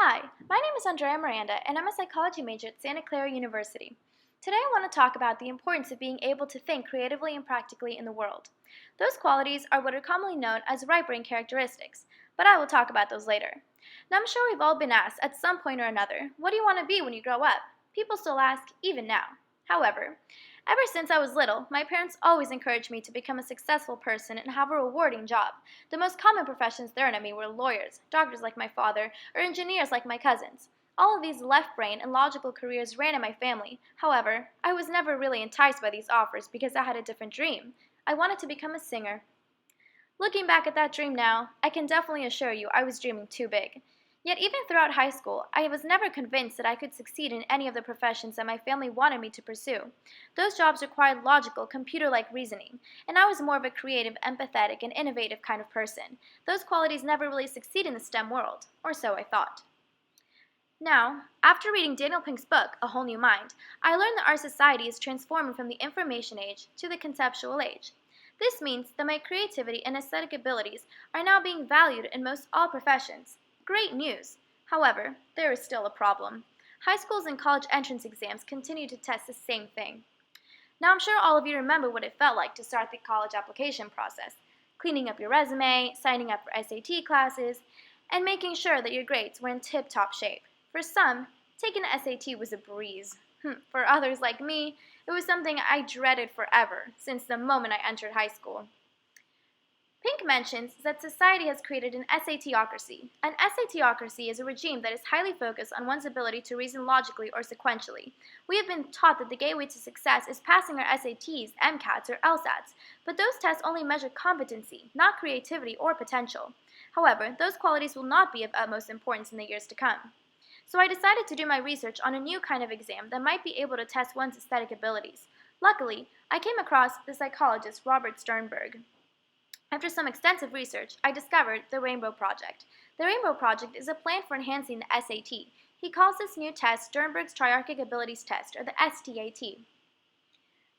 Hi, my name is Andrea Miranda, and I'm a psychology major at Santa Clara University. Today I want to talk about the importance of being able to think creatively and practically in the world. Those qualities are what are commonly known as right brain characteristics, but I will talk about those later. Now I'm sure we've all been asked at some point or another, what do you want to be when you grow up? People still ask, even now. However, ever since I was little, my parents always encouraged me to become a successful person and have a rewarding job. The most common professions thrown at me were lawyers, doctors like my father, or engineers like my cousins. All of these left brain and logical careers ran in my family. However, I was never really enticed by these offers because I had a different dream. I wanted to become a singer. Looking back at that dream now, I can definitely assure you I was dreaming too big. Yet even throughout high school, I was never convinced that I could succeed in any of the professions that my family wanted me to pursue. Those jobs required logical, computer-like reasoning, and I was more of a creative, empathetic, and innovative kind of person. Those qualities never really succeed in the STEM world, or so I thought. Now, after reading Daniel Pink's book, A Whole New Mind, I learned that our society is transforming from the information age to the conceptual age. This means that my creativity and aesthetic abilities are now being valued in most all professions. Great news! However, there is still a problem. High schools and college entrance exams continue to test the same thing. Now I'm sure all of you remember what it felt like to start the college application process, cleaning up your resume, signing up for SAT classes, and making sure that your grades were in tip-top shape. For some, taking the SAT was a breeze. For others like me, it was something I dreaded forever since the moment I entered high school. Pink mentions that society has created an SATocracy. An SATocracy is a regime that is highly focused on one's ability to reason logically or sequentially. We have been taught that the gateway to success is passing our SATs, MCATs, or LSATs, but those tests only measure competency, not creativity or potential. However, those qualities will not be of utmost importance in the years to come. So I decided to do my research on a new kind of exam that might be able to test one's aesthetic abilities. Luckily, I came across the psychologist Robert Sternberg. After some extensive research, I discovered the Rainbow Project. The Rainbow Project is a plan for enhancing the SAT. He calls this new test Sternberg's Triarchic Abilities Test, or the STAT.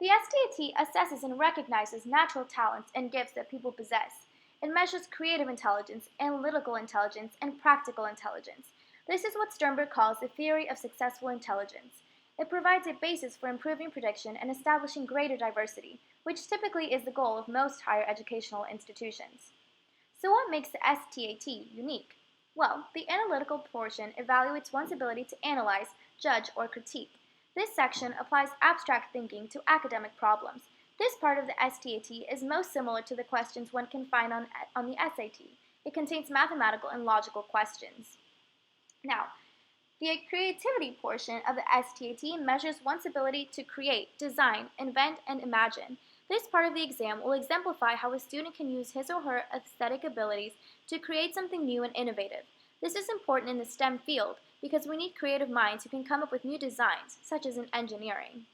The STAT assesses and recognizes natural talents and gifts that people possess. It measures creative intelligence, analytical intelligence, and practical intelligence. This is what Sternberg calls the theory of successful intelligence. It provides a basis for improving prediction and establishing greater diversity, which typically is the goal of most higher educational institutions. So what makes the STAT unique? Well, the analytical portion evaluates one's ability to analyze, judge, or critique. This section applies abstract thinking to academic problems. This part of the STAT is most similar to the questions one can find on the SAT. It contains mathematical and logical questions. Now, the creativity portion of the STAT measures one's ability to create, design, invent, and imagine. This part of the exam will exemplify how a student can use his or her aesthetic abilities to create something new and innovative. This is important in the STEM field because we need creative minds who can come up with new designs, such as in engineering.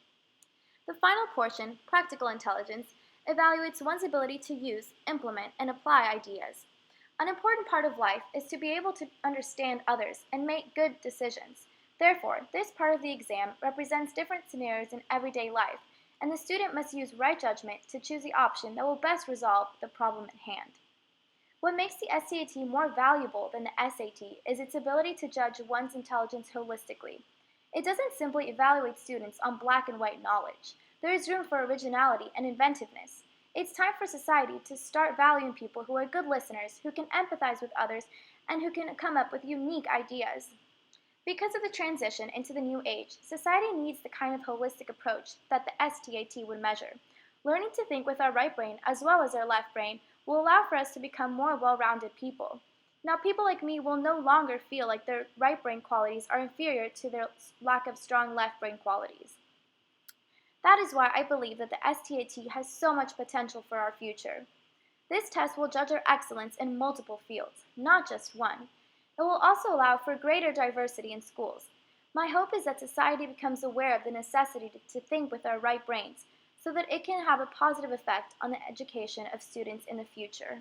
The final portion, practical intelligence, evaluates one's ability to use, implement, and apply ideas. An important part of life is to be able to understand others and make good decisions. Therefore, this part of the exam represents different scenarios in everyday life, and the student must use right judgment to choose the option that will best resolve the problem at hand. What makes the STAT more valuable than the SAT is its ability to judge one's intelligence holistically. It doesn't simply evaluate students on black and white knowledge. There is room for originality and inventiveness. It's time for society to start valuing people who are good listeners, who can empathize with others, and who can come up with unique ideas. Because of the transition into the new age, society needs the kind of holistic approach that the STAT would measure. Learning to think with our right brain as well as our left brain will allow for us to become more well-rounded people. Now, people like me will no longer feel like their right brain qualities are inferior to their lack of strong left brain qualities. That is why I believe that the STAT has so much potential for our future. This test will judge our excellence in multiple fields, not just one. It will also allow for greater diversity in schools. My hope is that society becomes aware of the necessity to think with our right brains so that it can have a positive effect on the education of students in the future.